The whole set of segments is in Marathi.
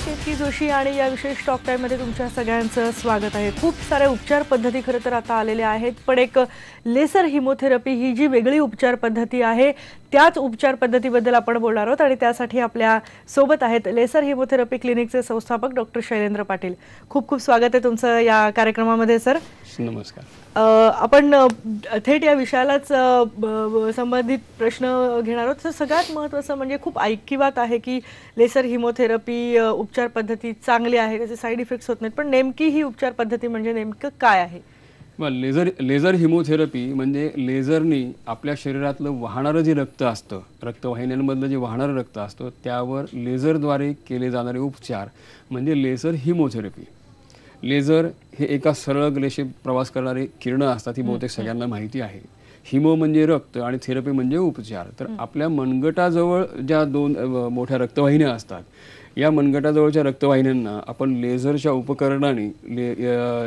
कीर्ती जोशी आणि या विशेष टॉक टाइममध्ये तुमच्या सगळ्यांचं स्वागत आहे। खूप सारे उपचार पद्धती खरं तर आता आलेल्या आहेत, पण एक लेसर हिमोथेरपी ही जी वेगळी उपचार पद्धती आहे त्याच उपचार पद्धतीबद्दल आपण बोलणार आहोत आणि त्यासाठी आपल्या सोबत आहेत लेसर हिमोथेरपी क्लिनिकचे संस्थापक डॉक्टर शैलेंद्र पाटील। खूप खूप स्वागत आहे तुमचं या कार्यक्रमामध्ये सर। नमस्कार। आपण थेट या विषयालाच संबंधित प्रश्न घेणार आहोत। तर सगळ्यात महत्त्वाचं म्हणजे खूप ऐकिवात आहे की लेसर हिमोथेरपी उपचार पद्धती चांगली आहे, त्याचे साइड इफेक्ट्स होत नाहीत, पण नेमकी ही उपचार पद्धती म्हणजे नेमकं काय आहे? लेझर हिमोथेरपी म्हणजे लेझरनी आपल्या शरीरातलं वाहणारं जे रक्त असतं, रक्तवाहिन्यांमधलं जे वाहणारं रक्त असतं त्यावर लेझरद्वारे केले जाणारे उपचार म्हणजे लेझर हिमोथेरपी। लेझर हे एका सरळ रेषेत प्रवास करणारे किरण असतात, ही बहुतेक सगळ्यांना माहिती आहे। हिमो म्हणजे रक्त आणि थेरपी म्हणजे उपचार। तर आपल्या मनगटाजवळ ज्या दोन मोठ्या रक्तवाहिन्या असतात, या मनगटाजवळच्या रक्तवाहिन्यांना आपण लेझरच्या उपकरणाने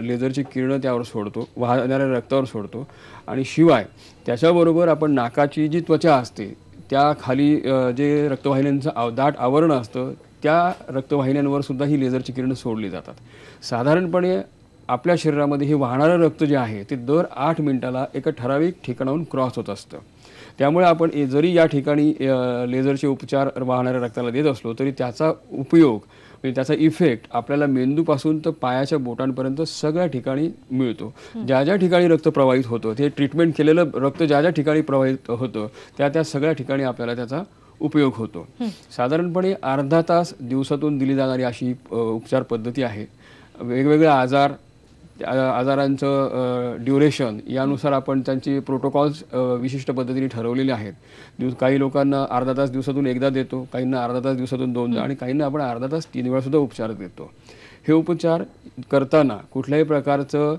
लेझरची किरणं त्यावर सोडतो, वाहणाऱ्या रक्तावर सोडतो आणि शिवाय त्याच्याबरोबर आपण नाकाची जी त्वचा असते त्या खाली जे रक्तवाहिन्यांचं दाट आवरण असतं त्या रक्तवाहिन्यांवर सुद्धा ही लेझरची किरणं सोडली जातात। साधारणपणे आपल्या शरीरामध्ये हे वाहणारं रक्त जे आहे ते दर 8 मिनिटाला एका ठराविक ठिकाणाहून क्रॉस होत असतं। त्यामुळे आपण जरी या ठिकाणी लेझरचे उपचार वाहणाऱ्या रक्ताला देत असलो तरी त्याचा उपयोग म्हणजे त्याचा इफेक्ट आपल्याला मेंदूपासून तर पायाच्या बोटांपर्यंत सगळ्या ठिकाणी मिळतो। ज्या ज्या ठिकाणी रक्त प्रवाहित होतं, ते ट्रीटमेंट केलेलं रक्त ज्या ज्या ठिकाणी प्रवाहित होतं त्या सगळ्या ठिकाणी आपल्याला त्याचा उपयोग होतो। साधारणपणे अर्धा तास दिवसातून दिली जाणारी अशी उपचार पद्धती आहे। वेगवेगळे आजारांचं ड्युरेशन यानुसार आपण त्यांची प्रोटोकॉल्स विशिष्ट पद्धतीने ठरवलेले आहेत। काही लोकांना अर्धा तास दिवसातून एकदा देतो, काहींना अर्धा तास दिवसातून दोनदा आणि काहींना आपण अर्धा तास 3 वेळा सुद्धा उपचार देतो। हे उपचार करताना कुठल्याही प्रकारचं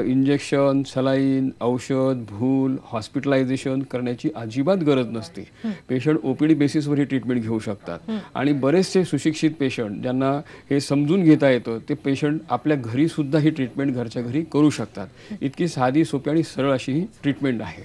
इंजेक्शन, सलाईन, औषध, भूल, हॉस्पिटलायझेशन करण्याची अजिबात गरज नसते। पेशंट ओपीडी बेसिसवर ही ट्रीटमेंट घेऊ शकतात आणि बरेचसे सुशिक्षित पेशंट ज्यांना हे समजून घेता येतं ते पेशंट आपल्या घरी सुद्धा ही ट्रीटमेंट घरच्या घरी करू शकतात। इतकी साधी, सोपी आणि सरळ अशी ही ट्रीटमेंट आहे।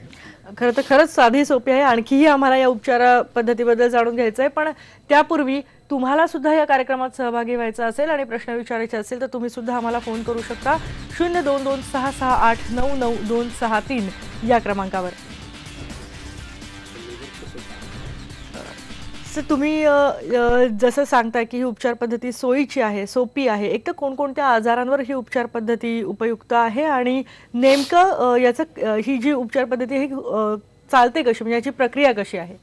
खरंच साधी सोपी आहे। आणखीही आम्हाला या उपचार पद्धतीबद्दल जाणून घ्यायचं आहे, पण त्यापूर्वी तुम्हाला सुद्धा या कार्यक्रमात सहभागी व्हायचं असेल आणि प्रश्न विचारायचे असेल तर तुम्ही सुद्धा आम्हाला फोन करू शकता 0226689923 या क्रमांकावर। सर, तुम्ही जसं सांगताय की ही उपचार पद्धती सोयीची आहे, सोपी आहे, एक तर कोणकोणत्या आजारांवर ही उपचार पद्धती उपयुक्त आहे आणि नेमकं याचं ही जी उपचार पद्धती ही चालते कशी, म्हणजे याची प्रक्रिया कशी आहे?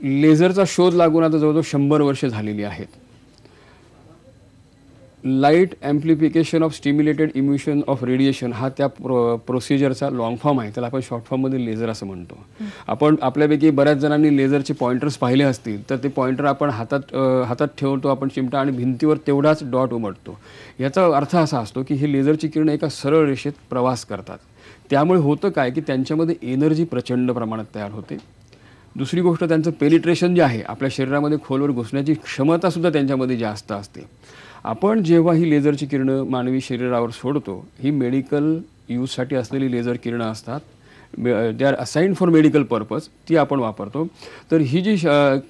लेझरचा शोध लागून आता जवळजवळ 100 वर्ष झालेली आहेत। Light amplification of stimulated emission of radiation हा त्या प्रोसिजरचा लॉंग फॉर्म आहे, त्याला आपण शॉर्ट फॉर्ममध्ये लेझर असं म्हणतो। आपण आपल्यापैकी बऱ्याच जणांनी लेझरचे पॉइंटर्स पाहिले असतील तर ते पॉइंटर आपण हातात ठेवतो आपण चिमटा आणि भिंतीवर तेवढाच डॉट उमटतो। याचा अर्थ असा असतो की हे लेझरची किरणं एका सरळ रेषेत प्रवास करतात। त्यामुळे होतं काय की त्यांच्यामध्ये एनर्जी प्रचंड प्रमाणात तयार होते। दुसरी गोष्ट, त्यांचं पेनिट्रेशन जे आहे, आपल्या शरीरामध्ये खोलवर घुसण्याची क्षमता सुद्धा त्यांच्यामध्ये जास्त असते। आपण जेव्हा ही लेझरची किरणं मानवी शरीरावर सोडतो, ही मेडिकल यूजसाठी असलेली लेझर किरणं असतात, they are assigned for medical purpose, ती आपण वापरतो। तर ही जी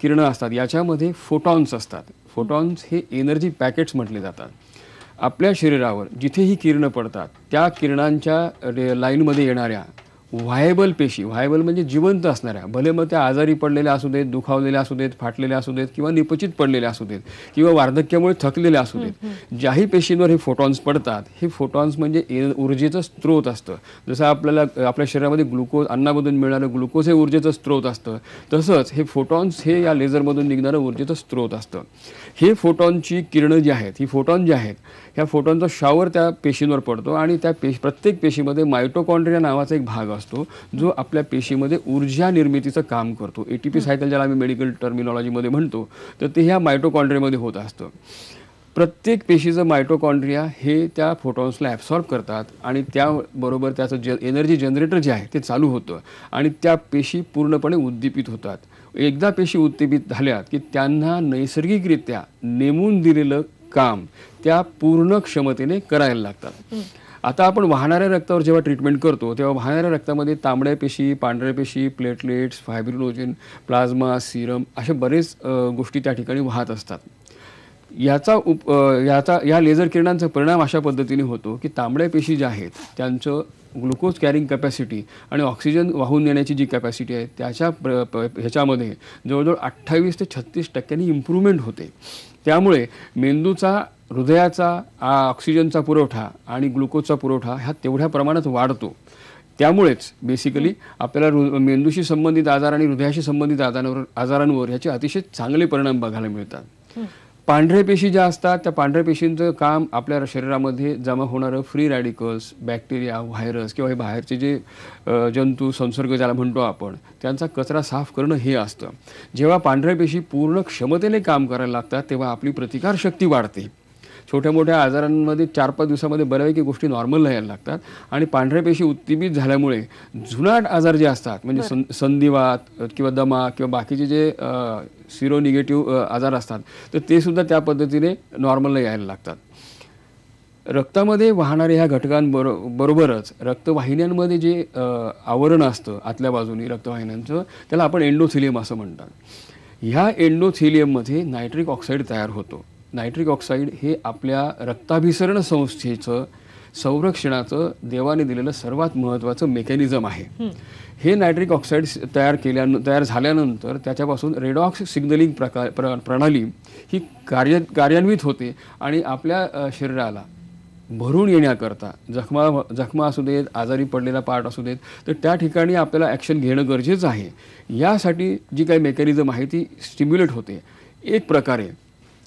किरणं असतात याच्यामध्ये फोटॉन्स असतात। फोटॉन्स हे एनर्जी पॅकेट्स म्हटले जातात। आपल्या शरीरावर जिथे ही किरणं पडतात त्या किरणांच्या लाईनमध्ये येणाऱ्या व्हायबल पेशी, व्हायबल म्हणजे जिवंत असणाऱ्या, भले मग त्या आजारी पडलेल्या असू देत, दुखावलेल्या असू देत, फाटलेल्या असू देत किंवा निपचित पडलेल्या असू देत किंवा वार्धक्यामुळे थकलेल्या असू देत, ज्याही पेशींवर हे फोटॉन्स पडतात, हे फोटॉन्स म्हणजे ऊर्जेचं स्त्रोत असतं। जसं आपल्याला आपल्या शरीरामध्ये ग्लुकोज, अन्नामधून मिळणारं ग्लुकोज हे ऊर्जेचं स्त्रोत असतं, तसंच हे फोटॉन्स हे या लेझरमधून निघणारं ऊर्जेचं स्त्रोत असतं। हे फोटॉनची किरणं जी आहेत, ही फोटॉन जे आहेत, ह्या फोटॉनचा शॉवर त्या पेशींवर पडतो आणि त्या प्रत्येक पेशीमध्ये मायटोकॉन्ड्रिया नावाचा एक भाग असतो जो आपल्या पेशीमध्ये ऊर्जा निर्मितीचं काम करतो। एटीपी सायकल ज्याला आम्ही मेडिकल टर्मिनॉलॉजीमध्ये म्हणतो, तर ते ह्या मायटोकॉन्ड्रियामध्ये होत असतं। प्रत्येक पेशीचं मायटोकॉन्ड्रिया हे त्या फोटॉन्सला ॲब्सॉर्ब करतात आणि त्याबरोबर त्याचं एनर्जी जनरेटर जे आहे ते चालू होतं आणि त्या पेशी पूर्णपणे उद्दीपित होतात। एकदा पेशी उद्दीपित झाल्या की त्यांना नैसर्गिकरित्या नेमून दिलेलं काम त्या पूर्ण क्षमतेने करायला लागतात। आता आपण वाहणाऱ्या रक्तावर जेव्हा ट्रीटमेंट करतो तेव्हा वाहणाऱ्या रक्तामध्ये तांबड्या पेशी, पांढऱ्या पेशी, प्लेटलेट्स, फायब्रिनोजेन, प्लाझ्मा, सीरम अशा बरेच गोष्टी त्या ठिकाणी वाहत असतात। या लेझर किरणांचा परिणाम अशा पद्धतीने होतो की तांबड्या पेशी ज्या आहेत त्यांचं ग्लुकोज कॅरिंग कॅपॅसिटी आणि ऑक्सिजन वाहून नेण्याची जी कॅपॅसिटी आहे त्याच्या ह्याच्यामध्ये जवळजवळ 28 ते 36% इम्प्रूव्हमेंट होते. त्यामुळे मेंदूचा, हृदयाचा ऑक्सिजनचा पुरवठा आणि ग्लुकोजचा पुरवठा ह्या तेवढ्या प्रमाणात वाढतो. त्यामुळेच बेसिकली आपल्याला मेंदूशी संबंधित आजार आणि हृदयाशी संबंधित आजारांवर ह्याचे अतिशय चांगले परिणाम बघायला मिळतात. पांढऱ्या पेशी ज्या असतात त्या पांढऱ्या पेशींचं काम आपल्या शरीरामध्ये जमा होणारं फ्री रॅडिकल्स, बॅक्टेरिया, व्हायरस किंवा हे बाहेरचे जे जंतू, संसर्ग ज्याला म्हणतो आपण, त्यांचा कचरा साफ करणं हे असतं. जेव्हा पांढऱ्या पेशी पूर्ण क्षमतेने काम करायला लागतात तेव्हा आपली प्रतिकारशक्ती वाढते. छोट्या मोठ्या आजारांमध्ये 4-5 दिवसामध्ये बऱ्यापैकी गोष्टी नॉर्मल यायला लागतात आणि पांढऱ्या पेशी उत्तेजित झाल्यामुळे जुनाट आजार जे असतात म्हणजे संधिवात किंवा दमा किंवा बाकीचे जे सिरो निगेटिव्ह आजार असतात तर ते सुद्धा त्या पद्धतीने नॉर्मलला यायला लागतात. रक्तामध्ये वाहणाऱ्या ह्या घटकांबरोबरच रक्तवाहिन्यांमध्ये जे आवरण असतं आतल्या बाजूनी रक्तवाहिन्यांचं त्याला आपण एंडोथिलियम असं म्हणतात. ह्या एंडोथिलियममध्ये नायट्रिक ऑक्साईड तयार होतो. नायट्रिक ऑक्साईड हे आपल्या रक्ताभिसरण संस्थेचं संरक्षणाचं देवाने दिलेलं सर्वात महत्त्वाचं मेकॅनिझम आहे. हे नायट्रिक ऑक्साईड तयार झाल्यानंतर त्याच्यापासून रेडॉक्स सिग्नलिंग प्रणाली ही कार्यान्वित होते आणि आपल्या शरीराला भरून येण्याकरता जखमा असू देत, आजारी पडलेला पार्ट असू देत, तर त्या ठिकाणी आपल्याला ॲक्शन घेणं गरजेचं आहे. यासाठी जी काही मेकॅनिझम आहे ती स्टिम्युलेट होते. एक प्रकारे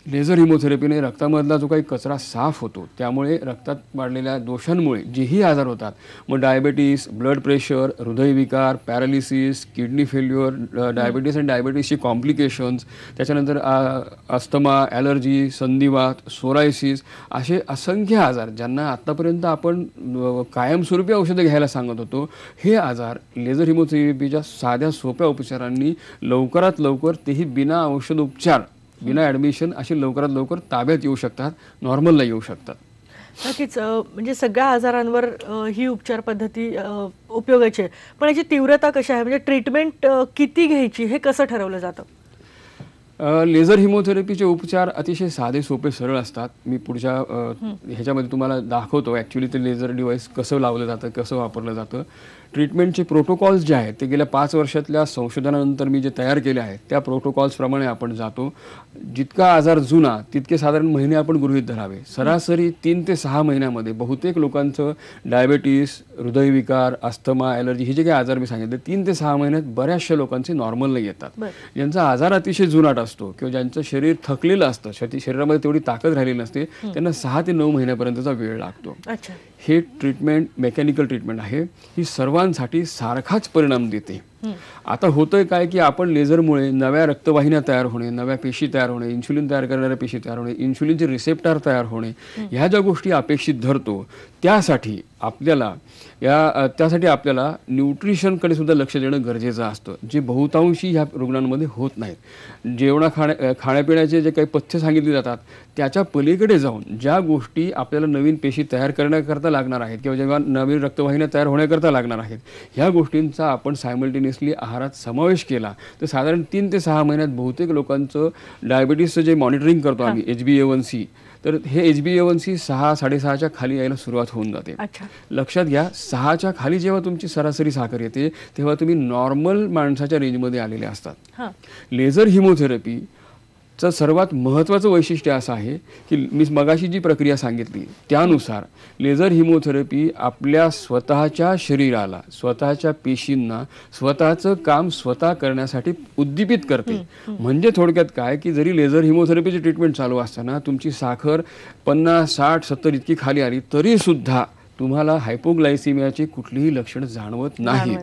लेझर हिमोथेरपीने रक्तामधला जो काही कचरा साफ होतो, त्यामुळे रक्तात वाढलेल्या दोषांमुळे जेही आजार होतात, मग डायबेटीस, ब्लड प्रेशर, हृदयविकार, पॅरालिसिस, किडनी फेल्युअर, डायबेटीस आणि डायबेटीसची कॉम्प्लिकेशन्स, त्याच्यानंतर अस्थमा, ॲलर्जी, संधिवात, सोरायसिस असे असंख्य आजार ज्यांना आत्तापर्यंत आपण कायमस्वरूपी औषधं घ्यायला सांगत होतो, हे आजार लेझर हिमोथेरपीच्या साध्या सोप्या उपचारांनी लवकरात लवकर, तेही बिना औषध उपचार, बिना ॲडमिशन असे लवकरात लवकर ताब्यात येऊ शकतात, नॉर्मलला येऊ शकतात. नक्कीच. म्हणजे सगळ्या आजारांवर ही उपचार पद्धती उपयोगाची आहे. पण याची तीव्रता कशी आहे, म्हणजे ट्रीटमेंट किती घ्यायची हे कसं ठरवलं जातं? लेझर हिमोथेरपीचे उपचार अतिशय साधे, सोपे, सरळ असतात. मी पुढच्या ह्याच्यामध्ये तुम्हाला दाखवतो ॲक्च्युली ते लेझर डिव्हाइस कसं लावलं जातं, कसं वापरलं जातं. ट्रीटमेंटचे प्रोटोकॉल्स जे आहेत ते गेल्या 5 वर्षातल्या संशोधनानंतर मी जे तयार केले आहेत त्या प्रोटोकॉल्सप्रमाणे आपण जातो. जितका आजार जुना तितके साधारण महिने आपण गृहीत धरावे. सरासरी 3 ते 6 महिन्यामध्ये बहुतेक लोकांचं डायबेटीस, हृदयविकार, अस्थमा, ॲलर्जी हे जे काही आजार मी सांगितले 3 ते 6 महिन्यात बऱ्याचशा लोकांचे नॉर्मलला येतात. ज्यांचा आजार अतिशय जुनाट असतो किंवा ज्यांचं शरीर थकलेलं असतं, शरीरामध्ये तेवढी ताकद राहिलेली नसते, त्यांना 6 ते 9 महिन्यापर्यंतचा वेळ लागतो. हे ट्रीटमेंट मेकॅनिकल ट्रीटमेंट आहे. ही सर्वांसाठी सारखाच परिणाम देते. आता होतंय काय की आपण लेझरमुळे नव्या रक्तवाहिन्या तयार होणे, नव्या पेशी तयार होणे, इन्शुलिन तयार करणाऱ्या पेशी तयार होणे, इन्शुलिनचे रिसेप्टर तयार होणे, ह्या ज्या गोष्टी अपेक्षित धरतो त्यासाठी आपल्याला न्यूट्रिशनकडे सुद्धा लक्ष देणं गरजेचं असतं, जे बहुतांशी ह्या रुग्णांमध्ये होत नाहीत. खाण्यापिण्याचे जे काही पथ्य सांगितले जातात त्याच्या पलीकडे जाऊन ज्या गोष्टी आपल्याला नवीन पेशी तयार करण्याकरता लागणार आहेत किंवा जेव्हा नवीन रक्तवाहिन्या तयार होण्याकरता लागणार आहेत, ह्या गोष्टींचा आपण सायमल्टेनियसली आहारात समावेश केला तर साधारण 3 ते 6 महिन्यात बहुतेक लोकांचं डायबिटीसचं जे मॉनिटरिंग करतो आम्ही HbA1c, तर हे HbA1c 6-6.5च्या खाली यायला सुरुवात होऊन जाते. लक्षात घ्या, 6च्या खाली जेव्हा तुमची सरासरी साखर येते तेव्हा तुम्ही नॉर्मल माणसाच्या रेंजमध्ये आलेले असतात. लेझर हिमोथेरपी चं सर्वात महत्त्वाचं वैशिष्ट्य असं आहे की मी मगाशी जी प्रक्रिया सांगितली त्यानुसार लेझर हिमोथेरपी आपल्या स्वतःच्या शरीराला, स्वतःच्या पेशींना स्वतःचं काम स्वतः करण्यासाठी उद्दीपित करते. म्हणजे थोडक्यात काय की जरी लेझर हिमोथेरपीची ट्रीटमेंट चालू असताना तुमची साखर 50, 60, 70 इतकी खाली आली तरी सुद्धा तुम्हाला हायपोग्लायसिमियाची कुठलीही लक्षणं जाणवत नाही.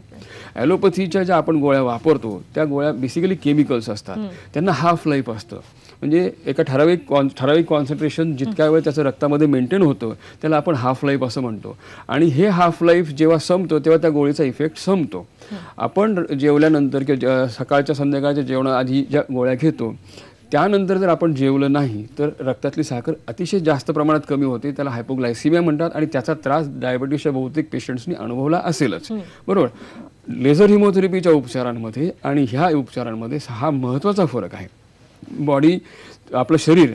ॲलोपॅथीच्या ज्या आपण गोळ्या वापरतो त्या गोळ्या बेसिकली केमिकल्स असतात, त्यांना हाफ लाईफ असतं. म्हणजे एका ठराविक कॉन्सन्ट्रेशन जितक्या वेळ त्याचं रक्तामध्ये मेंटेन होतं त्याला आपण हाफ लाईफ असं म्हणतो. आणि हे हाफ लाईफ जेव्हा संपतो तेव्हा त्या गोळीचा इफेक्ट संपतो. आपण जेवल्यानंतर किंवा सकाळच्या संध्याकाळच्या जेवणाआधी ज्या गोळ्या घेतो त्यानंतर जर आपण जेवलं नाही तर रक्तातली साखर अतिशय जास्त प्रमाणात कमी होते, त्याला हायपोग्लायसिमिया म्हणतात आणि त्याचा त्रास डायबिटीसच्या बहुतेक पेशंट्सनी अनुभवला असेलच. बरोबर. लेझर हिमोथेरपीच्या उपचारांमध्ये आणि ह्या उपचारांमध्ये हा महत्त्वाचा फरक आहे. आपलं शरीर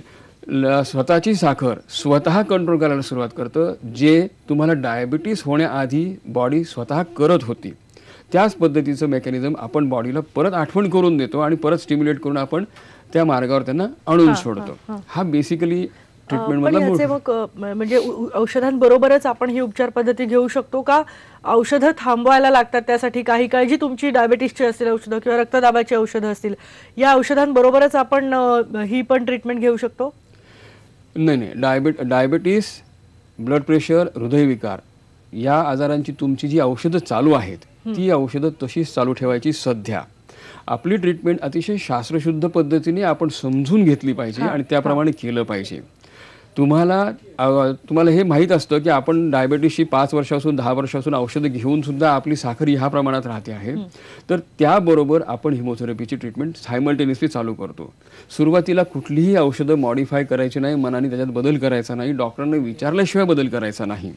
स्वतःची साखर स्वतः कंट्रोल करायला सुरुवात करतं, जे तुम्हाला डायबिटीस होण्याआधी बॉडी स्वतः करत होती. त्याच पद्धतीचं मेकॅनिझम आपण बॉडीला परत आठवण करून देतो आणि परत स्टिम्युलेट करून आपण त्या मार्गावर त्यांना आणून सोडतो. हा बेसिकली ट्रीटमेंट ह्याचे मग म्हणजे औषधांबरोबरच आपण ही उपचार पद्धती घेऊ शकतो का? औषधं थांबवायला लागतात त्यासाठी काही काळ जी तुमची डायबिटीसची असतील औषधं किंवा रक्तदाबाची औषधं असतील, या औषधांबरोबरच आपण ही पण ट्रीटमेंट घेऊ शकतो? नाही, डायबिटीस, ब्लड प्रेशर, हृदयविकार या आजारांची तुमची जी औषधं चालू आहेत ती औषधं तशीच चालू ठेवायची. सध्या आपली ट्रीटमेंट अतिशय शास्त्रशुद्ध पद्धतीने आपण समजून घेतली पाहिजे आणि त्याप्रमाणे केलं पाहिजे. तुम्हाला हे माहीत असतं की आपण डायबिटीसची 5 वर्षापासून 10 वर्षापासून औषधं घेऊन सुद्धा आपली साखर ह्या प्रमाणात राहते आहे. तर त्याबरोबर आपण हिमोथेरपीची ट्रीटमेंट सायमल्टेनियसली चालू करतो. सुरुवातीला कुठलीही औषधं मॉडिफाय करायची नाही, मनाने त्याच्यात बदल करायचा नाही, डॉक्टरांना विचारल्याशिवाय बदल करायचा नाही.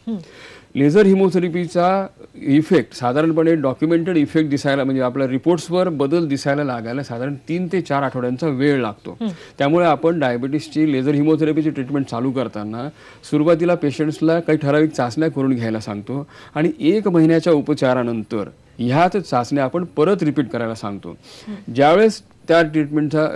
लेझर हिमोथेरपीचा इफेक्ट साधारणपणे डॉक्युमेंटेड इफेक्ट दिसायला म्हणजे आपल्या रिपोर्ट्सवर बदल दिसायला लागायला साधारण 3 ते 4 आठवड्यांचा वेळ लागतो. त्यामुळे आपण डायबिटीसची लेझर हिमोथेरपीची ट्रीटमेंट चालू करताना सुरुवातीला पेशंट्सला काही ठराविक चाचण्या करून घ्यायला सांगतो आणि 1 महिन्याच्या उपचारानंतर ह्याच चाचण्या आपण परत रिपीट करायला सांगतो. ज्यावेळेस त्या ट्रीटमेंटचा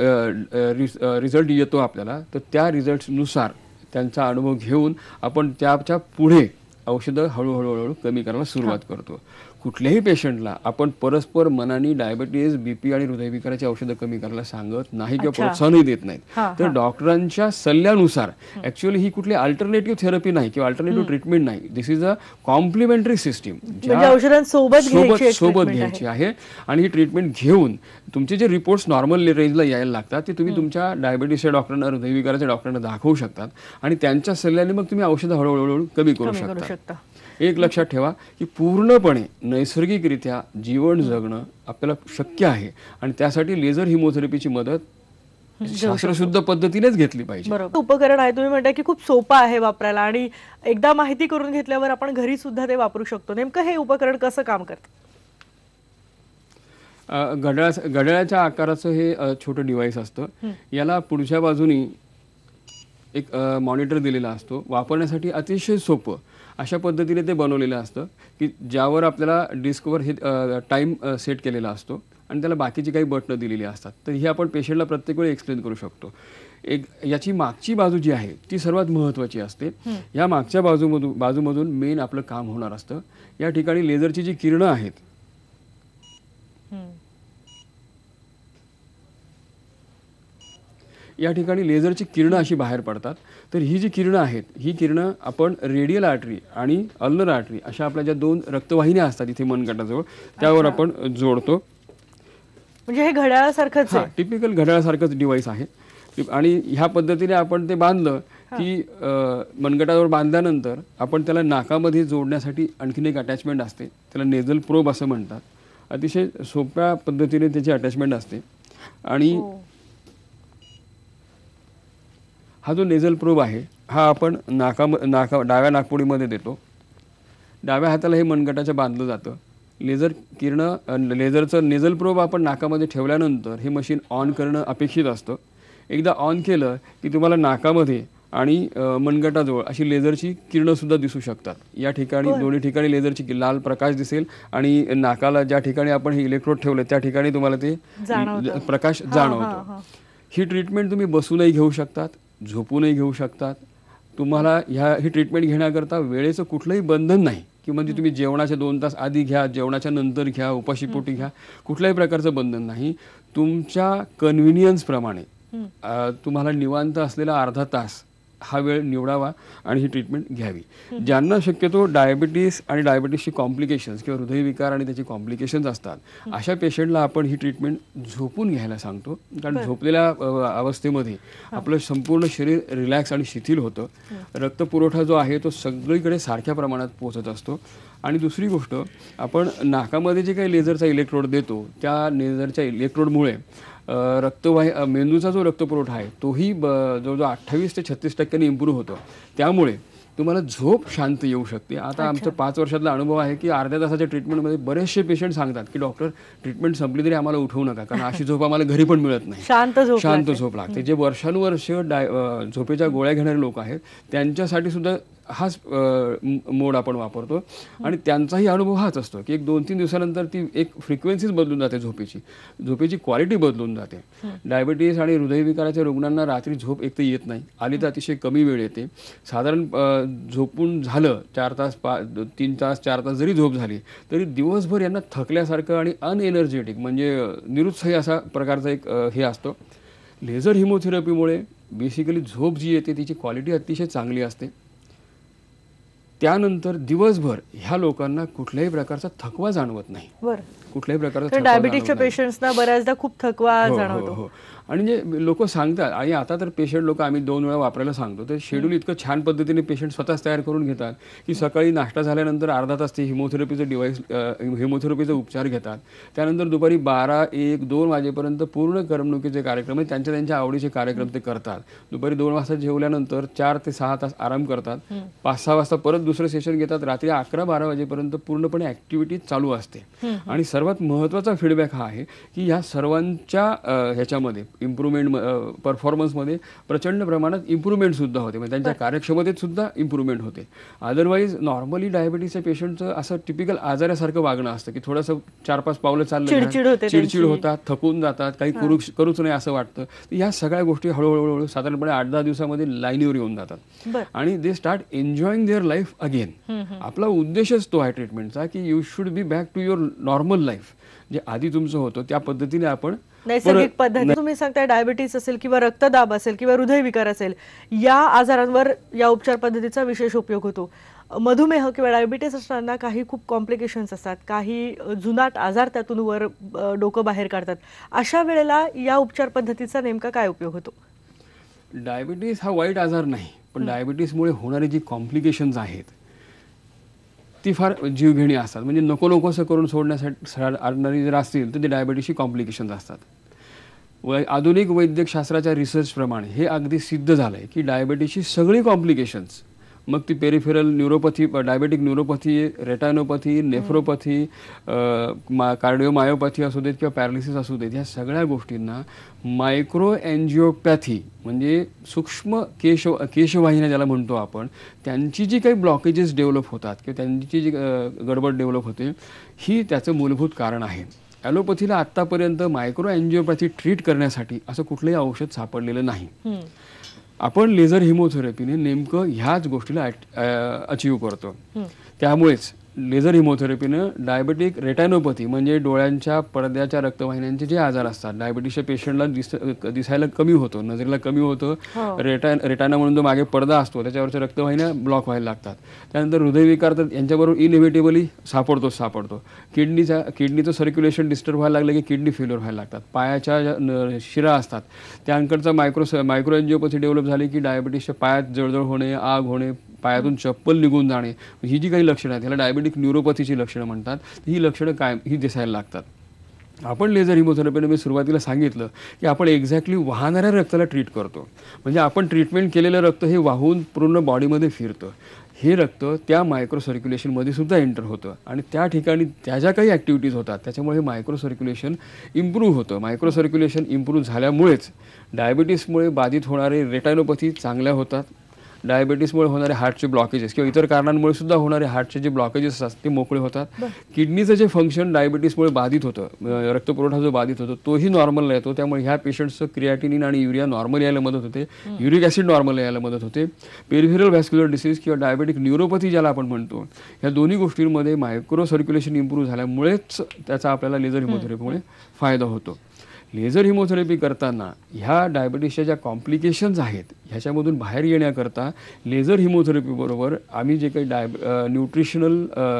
रिझल्ट येतो आपल्याला, तर त्या रिझल्टनुसार त्यांचा अनुभव घेऊन आपण त्याच्या पुढे औषधं हळूहळू कमी करायला सुरुवात करतो. कुठल्याही पेशंटला आपण परस्पर मनाने डायबिटीज, बीपी आणि हृदयविकाराची औषधं कमी करायला सांगत नाही किंवा प्रोत्साहनही देत नाहीत. तर डॉक्टरांच्या सल्ल्यानुसार ऍक्च्युअली ही कुठली अल्टरनेटिव्ह थेरपी नाही किंवा अल्टरनेटिव्ह ट्रीटमेंट नाही. दिस इज अ कॉम्प्लिमेंटरी सिस्टीम सोबत घ्यायची आहे. आणि ही ट्रीटमेंट घेऊन तुमचे जे रिपोर्ट्स नॉर्मल रेंजला यायला लागतात ते तुम्ही तुमच्या डायबिटीसच्या डॉक्टरांना, हृदयविकाराच्या डॉक्टरांना दाखवू शकतात आणि त्यांच्या सल्ल्याने मग तुम्ही औषधं हळूहळू कमी करू शकता. एक लक्षात ठेवा की पूर्णपणे नैसर्गिकरित्या जीवन जगणं आपल्याला शक्य आहे आणि त्यासाठी लेझर हिमोथेरपीची मदत शास्त्रशुद्ध पद्धतीनेच घेतली पाहिजे. उपकरण आहे, तुम्ही म्हणता की खूप सोपं आहे वापरायला आणि एकदा माहिती करून घेतल्यावर आपण घरी सुद्धा ते वापरू शकतो. नेमकं हे उपकरण कसं काम करतं? घड्याळाच्या आकाराचं हे छोटं डिव्हाइस असतं. याला पुढच्या बाजूनी एक मॉनिटर दिलेला असतो. वापरण्यासाठी अतिशय सोपं अशा पद्धतीने ते बनवलेलं असतं की ज्यावर आपल्याला डिस्कवर हे टाईम सेट केलेला असतो आणि त्याला बाकीची काही बटणं दिलेली असतात. तर ही आपण पेशंटला प्रत्येक वेळी एक्सप्लेन करू शकतो. याची मागची बाजू जी आहे ती सर्वात महत्त्वाची असते. या मागच्या बाजूमधून मेन आपलं काम होणार असतं. या ठिकाणी लेझरची जी किरणं आहेत या ठिकाणी लेझरची किरणं अशी बाहेर पडतात. तर ही जी किरणं आहेत ही किरणं आपण रेडियल आर्टरी आणि अल्नर आर्टरी अशा आपल्या ज्या 2 रक्तवाहिन्या असतात इथे मनगटाजवळ त्यावर आपण जोडतो. म्हणजे हे घड्याळासारखंच आहे, टिपिकल घड्याळासारखंच डिव्हाइस आहे. आणि ह्या पद्धतीने आपण ते बांधलं की मनगटावर बांधल्यानंतर आपण त्याला नाकामध्ये जोडण्यासाठी आणखीन एक अटॅचमेंट असते, त्याला नेझल प्रोब असं म्हणतात. अतिशय सोप्या पद्धतीने त्याची अटॅचमेंट असते. आणि हा जो नेझल प्रोब आहे हा आपण डाव्या नाकपुडीमध्ये देतो. डाव्या हाताला हे मनगटाच्या बांधलं जातं. लेझरचं नेझल प्रोब आपण नाकामध्ये ठेवल्यानंतर हे मशीन ऑन करणं अपेक्षित असतं. एकदा ऑन केलं की तुम्हाला नाकामध्ये आणि मनगटाजवळ अशी लेझरची किरणंसुद्धा दिसू शकतात. या ठिकाणी दोन्ही ठिकाणी लेझरची लाल प्रकाश दिसेल आणि नाकाला ज्या ठिकाणी आपण हे इलेक्ट्रोड ठेवले त्या ठिकाणी तुम्हाला ते प्रकाश जाणवतो. ही ट्रीटमेंट तुम्ही बसूनही घेऊ शकतात, झोपूनही घेऊ शकतात. तुम्हाला ही ट्रीटमेंट घेण्याकरता वेळेचं कुठलंही बंधन नाही की म्हणजे तुम्ही जेवणाच्या 2 तास आधी घ्या, जेवणाच्या नंतर घ्या, उपाशीपोटी घ्या, कुठल्याही प्रकारचं बंधन नाही. तुमच्या कन्व्हिनियन्सप्रमाणे तुम्हाला निवांत असलेला अर्धा तास हा वेळ निवडावा आणि ही ट्रीटमेंट घ्यावी. ज्यांना शक्यतो डायबिटीस आणि डायबिटीसची कॉम्प्लिकेशन्स किंवा हृदयविकार आणि त्याची कॉम्प्लिकेशन्स असतात अशा पेशंटला आपण ही ट्रीटमेंट झोपून घ्यायला सांगतो. कारण झोपलेल्या अवस्थेमध्ये आपलं संपूर्ण शरीर रिलॅक्स आणि शिथिल होतं. रक्तपुरवठा जो आहे तो सगळीकडे सारख्या प्रमाणात पोहोचत असतो. आणि दुसरी गोष्ट, आपण नाकामध्ये जे काही लेझरचा इलेक्ट्रोड देतो त्या लेझरच्या इलेक्ट्रोडमुळे मेंदूचा जो रक्तपुरवठा आहे तोही जवळजवळ 28 ते 36% इम्प्रूव्ह होतो. त्यामुळे तुम्हाला झोप शांत येऊ शकते. आता आमचा 5 वर्षातला अनुभव आहे की अर्ध्या तासाच्या ट्रीटमेंटमध्ये बरेचसे पेशंट सांगतात की डॉक्टर ट्रीटमेंट संपली तरी आम्हाला उठवू नका, कारण अशी झोप आम्हाला घरी पण मिळत नाही, शांत झोप लागते. जे वर्षानुवर्ष झोपेच्या गोळ्या घेणारे लोक आहेत त्यांच्यासाठी सुद्धा हाच मोड आपण वापरतो आणि त्यांचाही अनुभव हाच असतो की 1-2-3 दिवसानंतर ती एक फ्रिक्वेन्सीच बदलून जाते, झोपेची क्वालिटी बदलून जाते. डायबिटीस आणि हृदयविकाराच्या रुग्णांना रात्री झोप एक तर येत नाही, आली तर अतिशय कमी वेळ येते. साधारण झोपून झालं 4 तास 3 तास 4 तास जरी झोप झाली तरी दिवसभर यांना थकल्यासारखं आणि अनएनर्जेटिक म्हणजे निरुत्साही असा प्रकारचा एक हे असतो. लेझर हिमोथेरपीमुळे बेसिकली झोप जी येते तिची क्वालिटी अतिशय चांगली असते. त्यानंतर दिवसभर ह्या लोकांना कुठल्याही प्रकारचा थकवा जाणवत नाही. कुठल्याही प्रकारचा डायबिटीसच्या पेशंट्सना बऱ्याचदा खूप थकवा जाणवतो. आणि जे लोक सांगतात, आणि आता तर पेशंट लोक आम्ही 2 वेळा वापरायला सांगतो, तर शेड्यूल इतकं छान पद्धतीने पेशंट स्वतःच तयार करून घेतात की सकाळी नाश्ता झाल्यानंतर अर्धा तास ते हिमोथेरपीचा उपचार घेतात. त्यानंतर दुपारी 12, 1, 2 वाजेपर्यंत पूर्ण करमणुकीचे कार्यक्रम आहेत, त्यांच्या आवडीचे कार्यक्रम ते करतात. दुपारी 2 वाजता जेवल्यानंतर 4 ते 6 तास आराम करतात. 5-6 वाजता परत दुसरं सेशन घेतात. रात्री 11-12 वाजेपर्यंत पूर्णपणे ऍक्टिव्हिटी चालू असते. आणि सर्वात महत्त्वाचा फीडबॅक हा आहे की ह्या सर्वांच्या ह्याच्यामध्ये इम्प्रूव्हमेंट परफॉर्मन्समध्ये प्रचंड प्रमाणात इम्प्रूव्हमेंट सुद्धा होते, म्हणजे त्यांच्या कार्यक्षमतेत सुद्धा इम्प्रूव्हमेंट होते. अदरवाईज नॉर्मली डायबिटीसच्या पेशंटचं असं टिपिकल आजारासारखं वागणं असतं की थोडंसं 4-5 पावलं चाललं चिडचिड होतात, थकून जातात, काही करूच नाही असं वाटतं. या सगळ्या गोष्टी हळूहळू साधारणपणे 8-10 दिवसामध्ये लाईनीवर येऊन जातात आणि they start enjoying their life again. आपला उद्देशच तो आहे ट्रीटमेंटचा की you should be back to your normal life, जे आधी तुमचं होतं त्या पद्धतीने आपण नैसर्गिक पद्धती. तुम्ही सांगताय डायबिटीस असेल किंवा रक्तदाब असेल किंवा हृदयविकार असेल, या आजारांवर या उपचार पद्धतीचा विशेष उपयोग होतो. मधुमेह किंवा डायबिटीस असताना काही खूप कॉम्प्लिकेशन्स असतात, काही जुनाट आजार त्यातून वर डोकं बाहेर काढतात. अशा वेळेला या उपचार पद्धतीचा नेमका काय उपयोग होतो? डायबिटीस हा वाईट आजार नाही, पण डायबिटीसमुळे होणारी जी कॉम्प्लिकेशन्स आहेत ती फार जीवघेणी असतात. म्हणजे नको असं करून सोडण्यासाठी जर असतील तर ते डायबिटीसची कॉम्प्लिकेशन्स असतात. आधुनिक वैद्यकशास्त्राच्या रिसर्चप्रमाणे हे अगदी सिद्ध झालं आहे की डायबिटीसची सगळी कॉम्प्लिकेशन्स, मग ती peripheral neuropathy, diabetic neuropathy, रेटायनोपॅथी, नेफ्रोपॅथी, cardiomyopathy असू देत किंवा पॅरालिसिस असू देत, ह्या सगळ्या गोष्टींना मायक्रो एन्जिओपॅथी म्हणजे सूक्ष्म केशवाहिन्या ज्याला म्हणतो आपण, त्यांची जी काही ब्लॉकेजेस डेव्हलप होतात किंवा त्यांची जी गडबड डेव्हलप होते ही त्याचं मूलभूत कारण आहे. ॲलोपॅथीला आत्तापर्यंत मायक्रो एन्जिओपॅथी ट्रीट करण्यासाठी असं कुठलंही औषध सापडलेलं नाही. आपण लेझर हिमोथेरपीने नेमकं ह्याच गोष्टीला अचीव करतो. त्यामुळेच लेझर हिमोथेरपीनं डायबेटिक रेटायनोपॅथी म्हणजे डोळ्यांच्या पडद्याच्या रक्तवाहिन्यांचे जे आजार असतात, डायबिटीसच्या पेशंटला दिसायला कमी होतं, नजरेला कमी होतं. रेटायना म्हणून जो मागे पडदा असतो त्याच्यावरच्या रक्तवाहिन्या ब्लॉक व्हायला लागतात. त्यानंतर हृदयविकार तर यांच्याबरोबर इनएव्हिटेबली सापडतो. किडनीचं सर्क्युलेशन डिस्टर्ब व्हायला लागलं की किडनी फेल्युअर व्हायला लागतात. पायाच्या शिरा असतात त्यांकडचा मायक्रो एन्जिओपॅथी डेव्हलप झाली की डायबिटीसच्या पायात जळजळ होणे, आग होणे, पायातून चप्पल निघून जाणे, ही जी काही लक्षणं आहेत त्याला डायबेटिक न्यूरोपॅथीची लक्षणं म्हणतात. ही लक्षणं ही दिसायला लागतात. आपण लेझर हिमोथेरपीने मी सुरुवातीला सांगितलं की आपण एक्झॅक्टली वाहणाऱ्या रक्ताला ट्रीट करतो. म्हणजे आपण ट्रीटमेंट केलेलं रक्त हे वाहून पूर्ण बॉडीमध्ये फिरतं. हे रक्त त्या मायक्रो सर्क्युलेशनमध्ये सुद्धा एंटर होतं आणि त्या ठिकाणी त्या ज्या काही ॲक्टिव्हिटीज होतात त्याच्यामुळे हे मायक्रो सर्क्युलेशन इम्प्रूव्ह होतं. मायक्रो सर्क्युलेशन इम्प्रूव्ह झाल्यामुळेच डायबिटीसमुळे बाधित होणारे रेटायनोपॅथी चांगल्या होतात. डायबिटीसमुळे होणारे हार्टचे ब्लॉकेजेस किंवा इतर कारणांमुळे सुद्धा होणारे हार्टचे जे ब्लॉकेजेस असतात ते मोकळे होतात. किडनीचं जे फंक्शन डायबिटीसमुळे बाधित होतं, रक्तपुरवठा जो बाधित होतो तोही नॉर्मल येतो. त्यामुळे ह्या पेशंट्सचं क्रिएटिनिन आणि युरिया नॉर्मल यायला मदत होते, युरिक ॲसिड नॉर्मल यायला मदत होते. पेरिफेरल व्हॅस्क्युलर डिसीज किंवा डायबेटिक न्यूरोपॅथी ज्याला आपण म्हणतो, ह्या दोन्ही गोष्टींमध्ये मायक्रो सर्क्युलेशन इम्प्रूव्ह झाल्यामुळेच त्याचा आपल्याला लेझर हिमोथेरपीमुळे फायदा होतो. लेझर हिमोथेरपी करताना ह्या डायबिटीसच्या ज्या कॉम्प्लिकेशन्स आहेत ह्याच्यामधून बाहेर येण्याकरता लेझर हिमोथेरपीबरोबर आम्ही जे काही न्यूट्रिशनल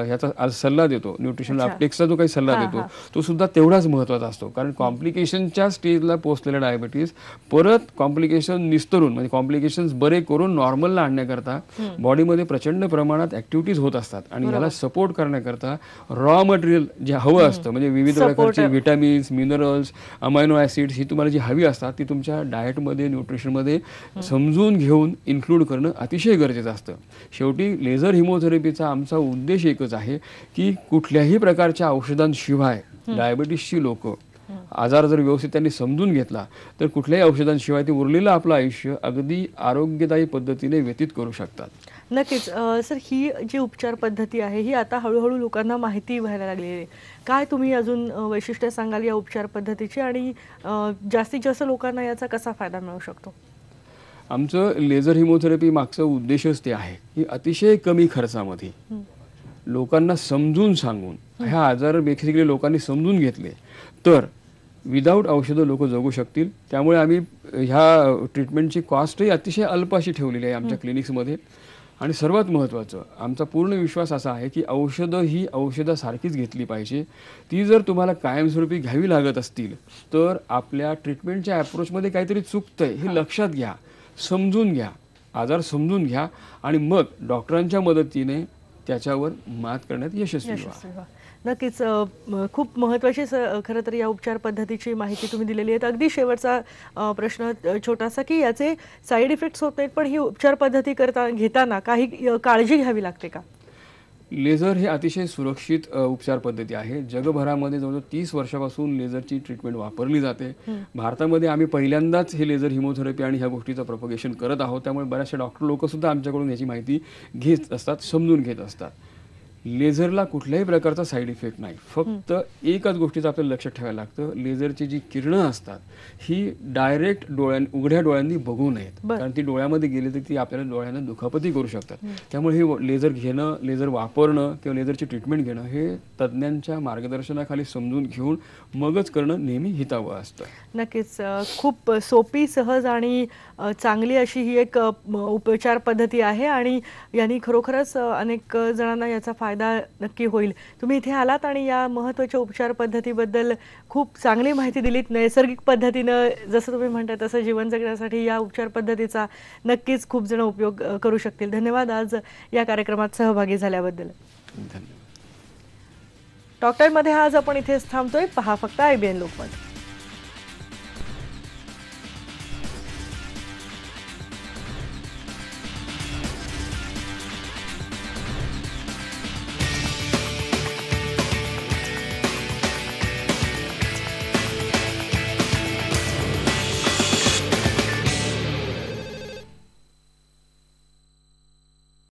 ह्याचा सल्ला देतो, न्यूट्रिशनल अपटेक्सचा जो काही सल्ला देतो तो सुद्धा तेवढाच महत्त्वाचा असतो. कारण कॉम्प्लिकेशनच्या स्टेजला पोहोचलेल्या डायबिटीस परत कॉम्प्लिकेशन निस्तरून म्हणजे कॉम्प्लिकेशन्स बरे करून नॉर्मलला आणण्याकरता बॉडीमध्ये प्रचंड प्रमाणात ॲक्टिव्हिटीज होत असतात आणि याला सपोर्ट करण्याकरता रॉ मटेरियल जे हवं असतं म्हणजे विविध प्रकारचे व्हिटॅमिन्स, मिनरल्स, अमायनो ॲसिड्स ही तुम्हाला जी हवी असतात ती तुमच्या डाएटमध्ये न्यूट्रिशनमध्ये समजून घेऊन इन्क्लूड करणं अतिशय गरजेचं असतं. शेवटी लेझर हिमोथेरपीचा आमचा उद्देश एकच आहे की कुठल्याही प्रकारच्या औषधांशिवाय डायबिटीसची लोक आजार जर व्यवस्थित त्यांनी समजून घेतला तर कुठल्याही औषधांशिवाय ते उरलेलं आपलं आयुष्य अगदी आरोग्यदायी पद्धतीने व्यतीत करू शकतात. नक्कीच. सर, ही जी उपचार पद्धती आहे ही आता हळूहळू लोकांना माहिती व्हायला लागलेली आहे. काय तुम्ही अजून वैशिष्ट्य सांगाल या उपचार पद्धतीची आणि जास्तीत जास्त लोकांना याचा कसा फायदा मिळू शकतो? आमचं लेझर हिमोथेरपी मागचा उद्देशच ते आहे की अतिशय कमी खर्चामध्ये लोकांना समजून सांगून ह्या आजार बेसिकली लोकांनी समजून घेतले तर विदाऊट औषधं लोक जगू शकतील. त्यामुळे आम्ही ह्या ट्रीटमेंटची कॉस्टही अतिशय अल्प अशी ठेवलेली आहे आमच्या क्लिनिक्समध्ये. आणि सर्वात महत्त्वाचं आमचा पूर्ण विश्वास असा आहे की औषधं ही औषधासारखीच घेतली पाहिजे. ती जर तुम्हाला कायमस्वरूपी घ्यावी लागत असतील तर आपल्या ट्रीटमेंटच्या ॲप्रोचमध्ये काहीतरी चुकतंय हे लक्षात घ्या, समजून घ्या, आजार समजून घ्या आणि मग डॉक्टरांच्या मदतीने त्याच्यावर मात करण्यात यशस्वी व्हा. नक्कीच. खूप महत्त्वाची खरं तर या उपचार पद्धतीची माहिती तुम्ही दिलेली आहे. अगदी शेवटचा प्रश्न छोटासा की याचे साईड इफेक्ट्स होत नाहीत पण ही उपचार पद्धती घेताना काही काळजी घ्यावी लागते का? लेझर हे अतिशय सुरक्षित उपचार पद्धती आहे. जगभरामध्ये जवळजवळ 30 वर्षापासून लेझरची ट्रीटमेंट वापरली जाते. भारतामध्ये आम्ही पहिल्यांदाच हे लेझर हिमोथेरपी आणि ह्या गोष्टीचं प्रोपगेशन करत आहोत. त्यामुळे बऱ्याचशा डॉक्टर लोकसुद्धा आमच्याकडून याची माहिती घेत असतात, समजून घेत असतात. लेझरला कुठल्याही प्रकारचा साईड इफेक्ट नाही. फक्त एकच गोष्टीचं आपल्याला लक्षात ठेवायला लागतं, लेझरची जी किरणं असतात ही डायरेक्ट उघड्या डोळ्यांनी बघू नयेत. कारण ती डोळ्यामध्ये गेली तर ती आपल्याला डोळ्यांना दुखापती करू शकतात. त्यामुळे हे लेझर घेणं, लेझर वापरणं किंवा लेझरची ट्रीटमेंट घेणं हे तज्ज्ञांच्या मार्गदर्शनाखाली समजून घेऊन मगच करणं नेहमी हितावं असतं. नक्कीच. खूप सोपी, सहज आणि चांगली अशी ही एक उपचार पद्धती आहे आणि यांनी खरोखरच अनेक जणांना याचा फायदा नक्की होईल. तुम्ही इथे आलात आणि या महत्त्वाच्या उपचार पद्धतीबद्दल खूप चांगली माहिती दिलीत. नैसर्गिक पद्धतीनं जसं तुम्ही म्हणताय तसं जीवन जगण्यासाठी या उपचार पद्धतीचा नक्कीच खूप जण उपयोग करू शकतील. धन्यवाद आज या कार्यक्रमात सहभागी झाल्याबद्दल. धन्यवाद. डॉक्टरमध्ये आज आपण इथेच थांबतोय. पहा फक्त IBN लोकमत.